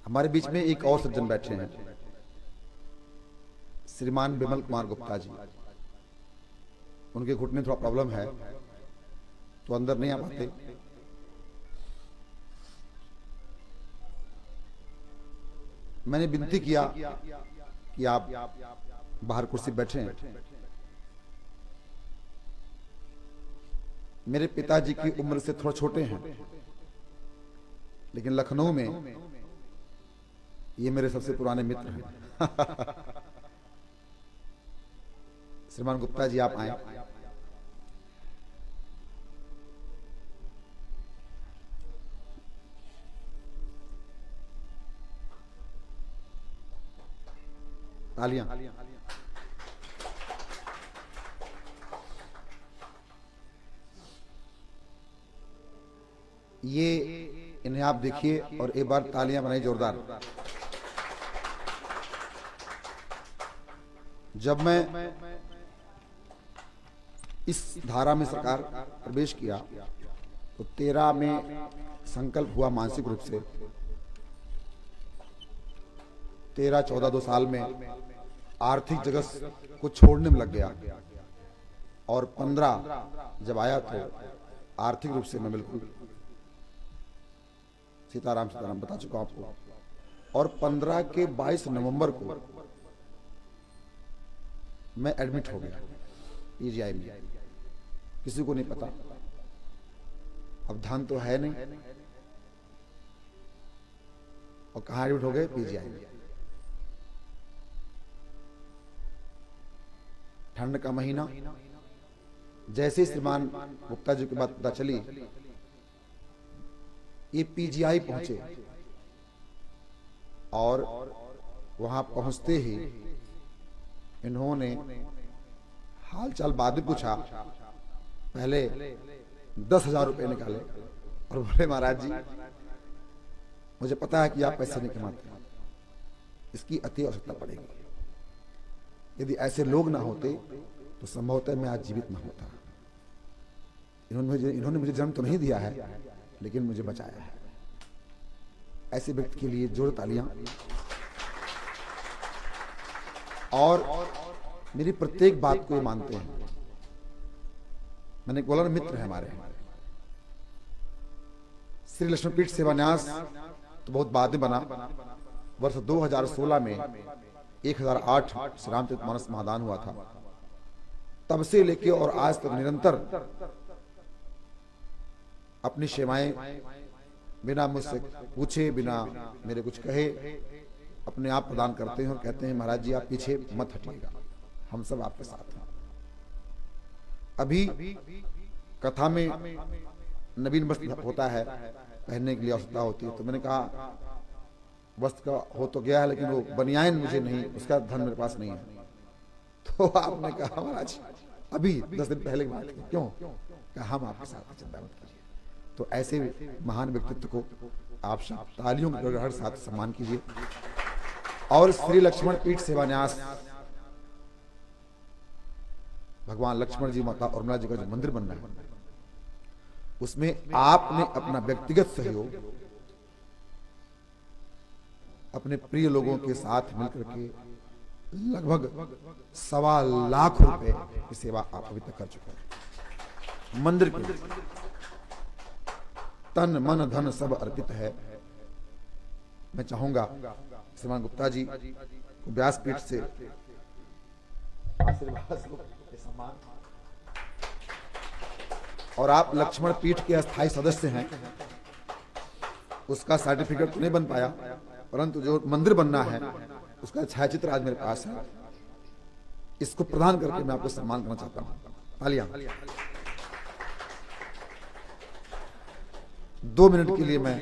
हमारे बीच में एक और सज्जन बैठे हैं, श्रीमान विमल कुमार गुप्ता जी। उनके घुटने थोड़ा प्रॉब्लम है तो अंदर नहीं आ पाते। मैंने विनती किया कि आप बाहर कुर्सी बैठे हैं। मेरे पिताजी की उम्र से थोड़ा छोटे हैं, लेकिन लखनऊ में ये मेरे सबसे पुराने मित्र हैं। श्रीमान गुप्ता जी, आप आए। तालियां। ये इन्हें आप देखिए और एक बार तालियां बनाई जोरदार। जब मैं इस धारा में सरकार प्रवेश किया तो 13 में संकल्प हुआ मानसिक रूप से। 13-14 2 साल में आर्थिक जगत को छोड़ने में लग गया और 15 जब आया तो आर्थिक रूप से मैं बिल्कुल सीताराम सीताराम बता चुका हूं आपको। और 15 के 22 नवंबर को मैं एडमिट हो गया पीजीआई में। किसी को नहीं पता, अब ध्यान तो है नहीं, और कहां एडमिट हो गए? पीजीआई में। ठंड का महीना। जैसे श्रीमान गुप्ता जी की बात पता चली, ये पीजीआई पहुंचे और वहां पहुंचते ही इन्होंने हालचाल बाद में पूछा। पहले 10,000 रुपए निकाले और बोले, महाराज जी मुझे पता है कि आप पैसे नहीं कमाते, इसकी अति आवश्यकता पड़ेगी। यदि ऐसे लोग ना होते तो संभवतः मैं आज जीवित ना होता। इन्होंने मुझे जन्म तो नहीं दिया है, लेकिन मुझे बचाया है। ऐसे व्यक्ति के लिए जोर तालियां। और मेरी प्रत्येक बात को ये मानते हैं। मैंने बोला ना, मित्र है हमारे। श्री लक्ष्मीपीठ सेवा न्यास तो बहुत बाद में बना। वर्ष 2016 में 1008 श्री रामचरितमानस महादान हुआ था। तब से लेके और आज तक निरंतर अपनी सेवाएं बिना मुझसे पूछे, बिना मेरे कुछ कहे, अपने आप प्रदान करते हैं और कहते हैं, महाराज जी आप पीछे मत हटिएगा, हम सब आपके साथ हैं। अभी कथा में नवीन वस्त्र होता है, पहनने के लिए आवश्यकता होती है, तो मैंने कहा वस्त्र का हो तो गया है, लेकिन वो बनियान मुझे नहीं, उसका धन मेरे पास नहीं है। तो आपने कहा, महाराज अभी 10 दिन पहले की बात की, क्यों? कहा हम आपके साथ, चिंता मत कीजिए। तो ऐसे महान व्यक्तित्व को आप सब तालियों के गड़गड़ाहट साथ सम्मान कीजिए। और श्री लक्ष्मण पीठ सेवा न्यास, भगवान लक्ष्मण जी, माता उर्मिला जी का जो मंदिर बन रहा है, उसमें आपने अपना व्यक्तिगत सहयोग अपने प्रिय लोगों के साथ मिलकर के लगभग 1.25 लाख रुपए की सेवा आप अभी तक कर चुके हैं। मंदिर के तन मन धन सब अर्पित है। मैं चाहूंगा श्रीमान गुप्ता जी को व्यासपीठ से आशीर्वाद सम्मान। और आप लक्ष्मण पीठ के अस्थायी सदस्य हैं। उसका सर्टिफिकेट तो नहीं बन पाया, परंतु जो मंदिर बनना है उसका छायाचित्र आज मेरे पास है। इसको प्रदान करके मैं आपको सम्मान करना चाहता हूं। तालियां। 2 मिनट के लिए मैं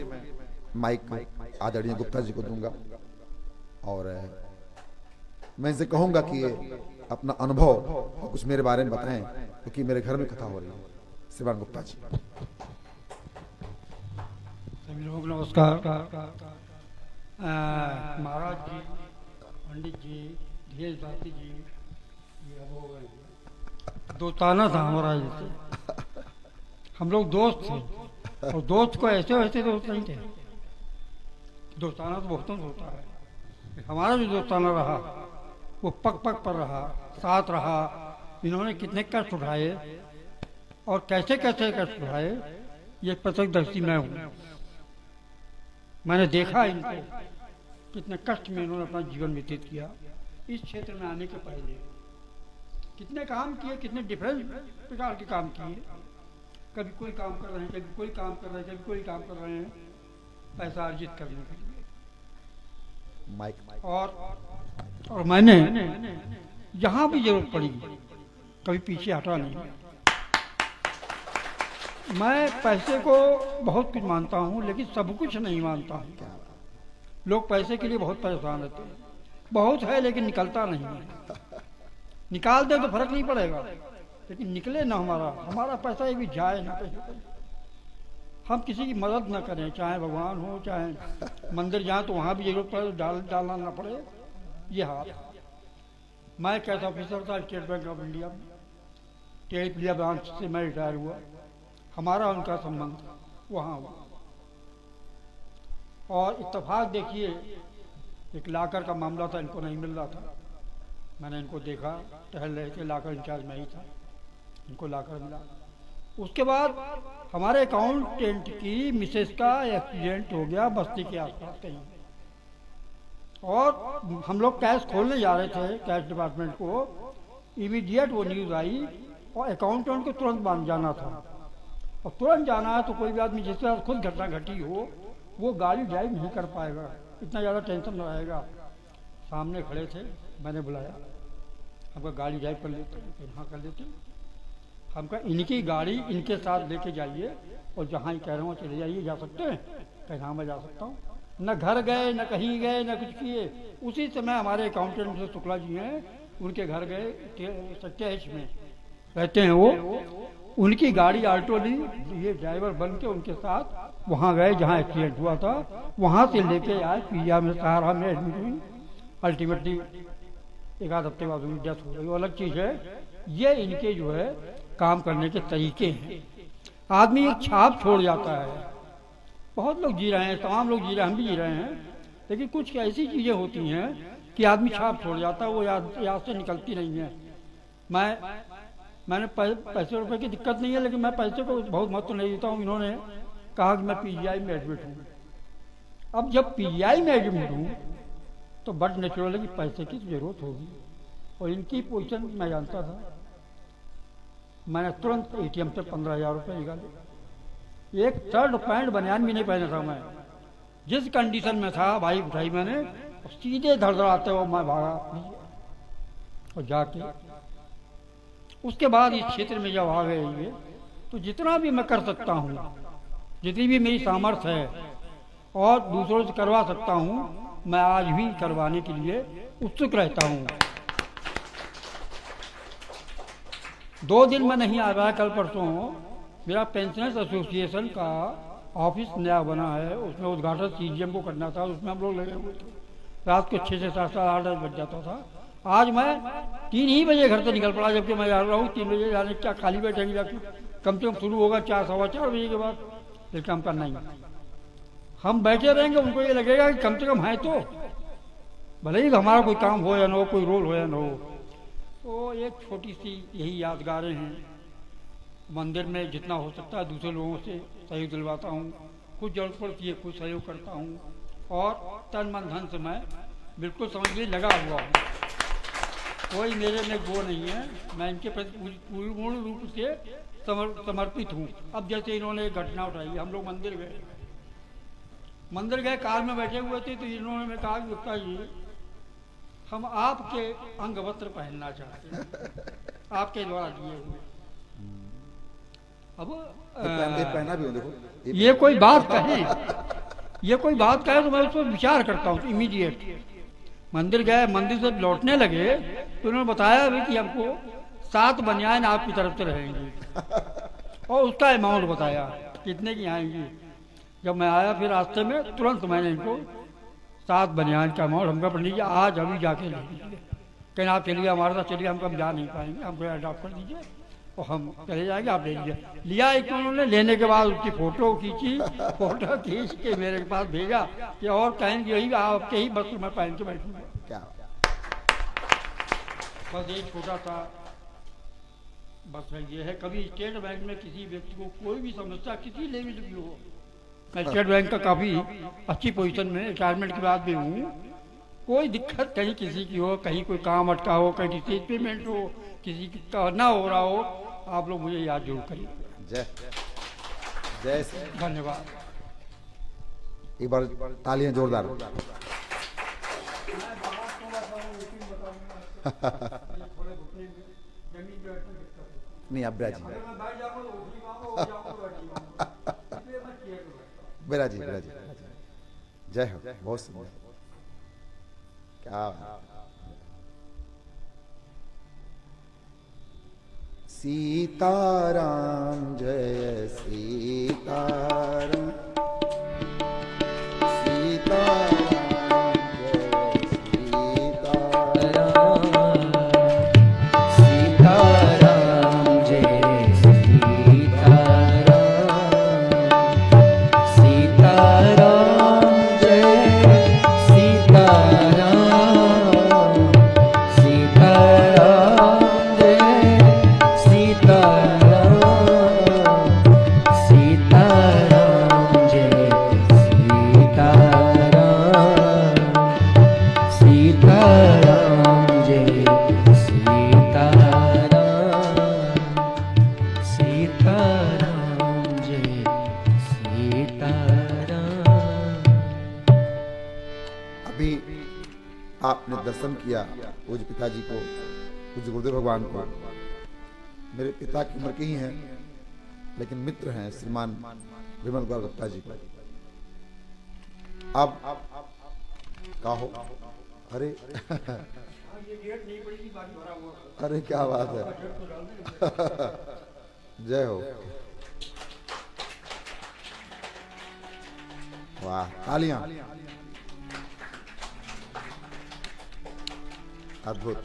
माइक आदरणीय गुप्ता जी को दूंगा और मैं इनसे कहूंगा कि ये अपना अनुभव और कुछ मेरे बारे में बताएं, क्योंकि मेरे घर में कथा हो रही है। श्रीमान गुप्ता जी। सभी लोग नमस्कार। महाराज जी, पंडित जी, धीरेश भारती जी, ये अब हो गए। दोस्ताना था हमारा जैसे, हम लोग दोस्त थे। और दोस्त को ऐसे वैसे दोस्त नहीं थे, दोस्ताना तो बहुतों से होता है, हमारा जो दोस्ताना रहा वो पग पग पर रहा, साथ रहा। इन्होंने कितने कष्ट उठाए और कैसे कैसे कष्ट उठाए, ये प्रत्यक्षदर्शी मैं हूँ। मैंने देखा इनको कितने कष्ट में इन्होंने अपना जीवन व्यतीत किया। इस क्षेत्र में आने के पहले कितने काम किए, कितने डिफरेंट प्रकार के काम किए। कभी कोई काम कर रहे हैं, कभी कोई काम कर रहे हैं, कभी कोई काम कर रहे हैं, पैसा अर्जित करने के लिए। माइक और मैंने जहां भी जरूरत पड़ी कभी पीछे हटा नहीं। मैं पैसे को बहुत कुछ मानता हूं, लेकिन सब कुछ नहीं मानता हूं। लोग पैसे के लिए बहुत परेशान रहते हैं, बहुत है लेकिन निकलता नहीं है। निकाल दे तो फर्क नहीं पड़ेगा, लेकिन निकले ना हमारा पैसा एक भी जाए ना कहीं। हम किसी की मदद ना करें, चाहे भगवान हो चाहे मंदिर जाए, तो वहाँ भी जरूरत पड़े तो डालना ना पड़े, ये हाल। मैं कैश ऑफिसर था स्टेट बैंक ऑफ इंडिया में, टेलीपिया ब्रांच से मैं रिटायर हुआ। हमारा उनका संबंध वहाँ हुआ और इत्तेफाक देखिए एक लाकर का मामला था, इनको नहीं मिल रहा था। मैंने इनको देखा, टहल रहे थे, लाकर इंचार्ज में ही था, इनको लाकर मिला। उसके बाद हमारे अकाउंटेंट की मिसेस का एक्सीडेंट हो गया बस्ती के आसपास कहीं, और हम लोग कैश खोलने जा रहे थे कैश डिपार्टमेंट को। इमीडिएट वो न्यूज़ आई और अकाउंटेंट को तुरंत बांध जाना था, और तुरंत जाना है तो कोई भी आदमी जिसके साथ खुद घटना घटी हो वो गाड़ी ड्राइव नहीं कर पाएगा, इतना ज़्यादा टेंशन रहेगा। सामने खड़े थे, मैंने बुलाया, हमका गाड़ी ड्राइव कर लेते हैं, हाँ कर लेते हैं। हमका इनकी गाड़ी इनके साथ लेके जाइए और जहाँ ही कह रहे हो चले जाइए, जा सकते हैं? कहीं हाँ मैं जा सकता हूँ। न घर गए न कहीं गए न कुछ किए। उसी समय हमारे अकाउंटेंट जो शुक्ला जी हैं, उनके घर गए, सत्याहिश में रहते हैं वो, उनकी गाड़ी आल्टो ली, ये ड्राइवर बन के उनके साथ वहाँ गए जहाँ एक्सीडेंट हुआ था। वहाँ से लेके आए पीजिया में, सहारा में एडमिट हुई। अल्टीमेटली एक आध हफ्ते बाद उनकी डेथ हो गई, वो अलग चीज़ है। ये इनके जो है काम करने के तरीके हैं। आदमी एक छाप छोड़ जाता है। बहुत लोग जी रहे हैं, तमाम लोग जी रहे हैं, हम भी जी रहे हैं, लेकिन कुछ ऐसी चीज़ें होती हैं कि आदमी छाप छोड़ जाता है, वो याद से निकलती नहीं है। मैंने पैसे रुपए की दिक्कत नहीं है, लेकिन मैं पैसे को बहुत महत्व नहीं देता हूँ। इन्होंने कहा कि मैं पीजीआई में एडमिट हूँ। अब जब पीजीआई में एडमिट हूँ तो बट नेचुरल है कि पैसे की जरूरत होगी, और इनकी पोजीशन मैं जानता था। मैंने तुरंत एटीएम से 15,000 रुपये निकाले। एक शर्ट पैंट बनियान भी नहीं पहना था मैं, जिस कंडीशन में था भाई उठाई मैंने, सीधे धड़धड़ाते हुए मैं भागा और जाके उसके बाद इस क्षेत्र में जब आ गए ये, तो जितना भी मैं कर सकता हूँ, जितनी भी मेरी सामर्थ्य है और दूसरों से करवा सकता हूँ, मैं आज भी करवाने के लिए उत्सुक रहता हूँ। 2 दिन में नहीं आ रहा है, कल परसों मेरा पेंशनर्स एसोसिएशन का ऑफिस नया बना है, उसमें उद्घाटन सीजीएम को करना था, उसमें हम लोग लगे हुए थे। रात को 6 से 7 8 बज जाता था। आज मैं 3 ही बजे घर से निकल पड़ा, जबकि मैं जा रहा हूँ 3 बजे जाने, क्या खाली बैठेंगे जाके, कम से कम शुरू होगा 4 सवा 4 बजे के बाद। लेकिन हम करना ही, हम बैठे रहेंगे, उनको ये लगेगा कि कम से कम है, तो भले ही हमारा कोई काम हो या ना हो, कोई रोल हो या ना हो। तो एक छोटी सी यही यादगारें हैं। मंदिर में जितना हो सकता है दूसरे लोगों से सहयोग दिलवाता हूँ, कुछ जरूरत पड़ती है कुछ सहयोग करता हूँ, और तन मन धन से मैं बिल्कुल समझ लीजिए लगा हुआ हूँ। कोई मेरे में वो नहीं है, मैं इनके प्रति पूर्ण रूप से समर्पित हूँ। अब जैसे इन्होंने एक घटना उठाई, हम लोग मंदिर गए कार में बैठे हुए थे, तो इन्होंने कहा कि गुप्ता जी हम आपके अंग वस्त्र पहनना चाहते हैं, आपके द्वारा दिए हुए। अब पहना भी हो, देखो ये कोई बात कहे, ये कोई बात कहे तो मैं उस पर विचार करता हूँ। इमीडिएट मंदिर गए, मंदिर से लौटने लगे तो उन्होंने बताया भी कि हमको 7 बनियान आपकी तरफ से रहेंगी, और उसका अमाउंट बताया कितने की आएंगी। जब मैं आया फिर रास्ते में तुरंत मैंने इनको 7 बनियान का अमाउंट हमका पढ़ लीजिए, आज अभी जाके ले लीजिए, कहीं आप चलिए हमारे साथ चलिए, हम जा नहीं पाएंगे, हमको अडॉप्ट कर दीजिए। और हम चले जाएंगे, आप ले लीजिए। लिया एक उन्होंने, लेने के बाद उसकी फोटो खींची, फोटो खींच के मेरे पास भेजा कि और कहेंगे यही आपके ही बस मैं पहन के बैठूंगा। क्या बस एक छोटा सा बस ये है, कभी स्टेट बैंक में किसी व्यक्ति को कोई भी समस्या किसी लेवल की हो, मैं स्टेट बैंक का काफ़ी अच्छी पोजीशन में रिटायरमेंट के बाद भी हूँ, कोई दिक्कत कहीं किसी की हो, कहीं कोई काम अटका हो, कहीं किसी पेमेंट हो, किसी का ना हो रहा हो, आप लोग मुझे याद जरूर करिए। जय जय श्री। धन्यवाद। एक बार तालियां जोरदार। नहीं अब बिराजी बिराजी बिराजी जय हो, बहुत सुंदर, क्या सीताराम जय सीताराम, सीताराम जय सीताराम, सीताराम जय सीताराम, सीताराम जय सीताराम, सीताराम जय सीताराम, सीताराम जय सीताराम, सीताराम जय सीताराम, सीताराम जय सीताराम। अभी आपने दर्शन किया पूज्य पिताजी को, पूज्य गुरुदेव भगवान को। मेरे पिता की उम्र के ही हैं, लेकिन मित्र हैं श्रीमान विमल गौर गुप्ता जी को। अब कहो, अरे अरे क्या बात है, जय हो, वाह, तालियां, अद्भुत।